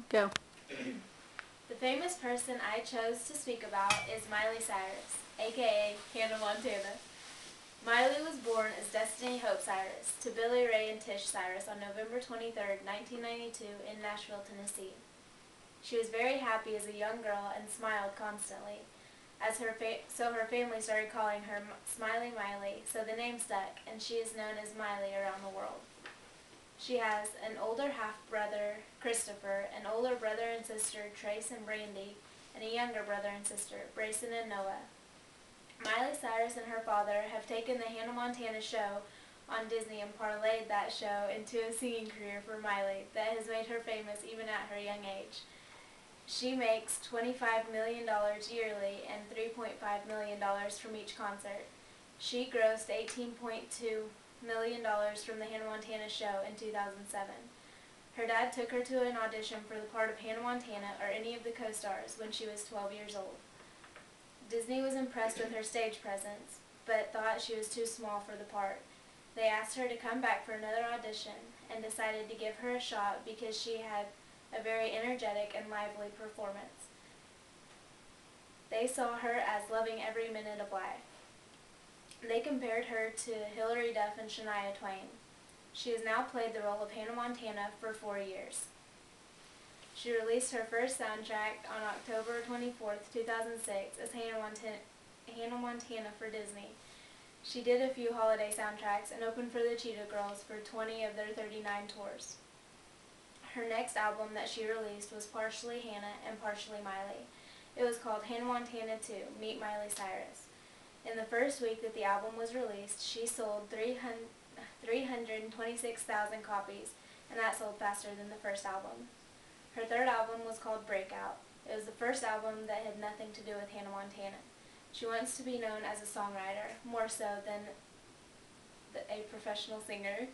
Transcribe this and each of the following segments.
Go. The famous person I chose to speak about is Miley Cyrus, aka Hannah Montana. Miley was born as Destiny Hope Cyrus to Billy Ray and Tish Cyrus on November 23, 1992 in Nashville, Tennessee. She was very happy as a young girl and smiled constantly, so her family started calling her Smiley Miley, so the name stuck, and she is known as Miley around the world. She has an older half-brother, Christopher, an older brother and sister, Trace and Brandy, and a younger brother and sister, Brayson and Noah. Miley Cyrus and her father have taken the Hannah Montana show on Disney and parlayed that show into a singing career for Miley that has made her famous even at her young age. She makes $25 million yearly and $3.5 million from each concert. She grossed $18.2 million from the Hannah Montana show in 2007. Her dad took her to an audition for the part of Hannah Montana or any of the co-stars when she was 12 years old. Disney was impressed with her stage presence, but thought she was too small for the part. They asked her to come back for another audition and decided to give her a shot because she had a very energetic and lively performance. They saw her as loving every minute of life. They compared her to Hilary Duff and Shania Twain. She has now played the role of Hannah Montana for 4 years. She released her first soundtrack on October 24, 2006 as Hannah Montana for Disney. She did a few holiday soundtracks and opened for the Cheetah Girls for 20 of their 39 tours. Her next album that she released was partially Hannah and partially Miley. It was called Hannah Montana 2, Meet Miley Cyrus. In the first week that the album was released, she sold 326,000 copies, and that sold faster than the first album. Her third album was called Breakout. It was the first album that had nothing to do with Hannah Montana. She wants to be known as a songwriter, more so than a professional singer.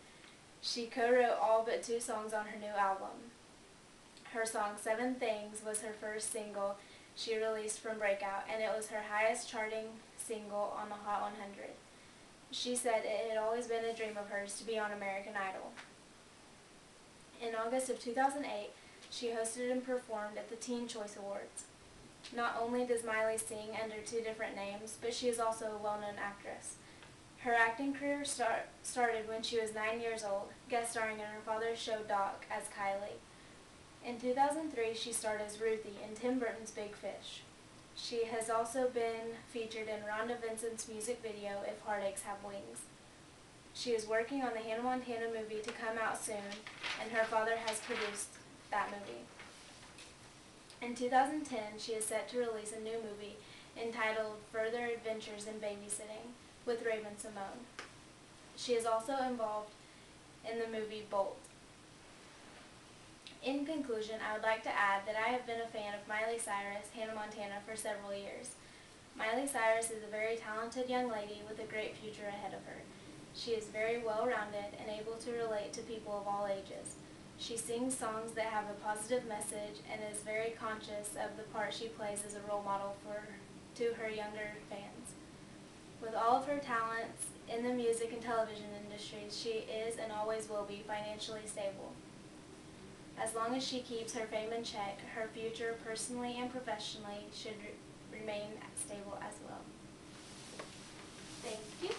She co-wrote all but 2 songs on her new album. Her song 7 Things was her first single she released from Breakout, and it was her highest charting single on the Hot 100. She said it had always been a dream of hers to be on American Idol. In August of 2008, she hosted and performed at the Teen Choice Awards. Not only does Miley sing under 2 different names, but she is also a well-known actress. Her acting career started when she was 9 years old, guest starring in her father's show Doc as Kylie. In 2003, she starred as Ruthie in Tim Burton's Big Fish. She has also been featured in Rhonda Vincent's music video, If Heartaches Have Wings. She is working on the Hannah Montana movie to come out soon, and her father has produced that movie. In 2010, she is set to release a new movie entitled Further Adventures in Babysitting with Raven-Symoné. She is also involved in the movie Bolt. In conclusion, I would like to add that I have been a fan of Miley Cyrus, Hannah Montana for several years. Miley Cyrus is a very talented young lady with a great future ahead of her. She is very well-rounded and able to relate to people of all ages. She sings songs that have a positive message and is very conscious of the part she plays as a role model to her younger fans. With all of her talents in the music and television industries, she is and always will be financially stable. As long as she keeps her fame in check, her future personally and professionally should remain stable as well. Thank you.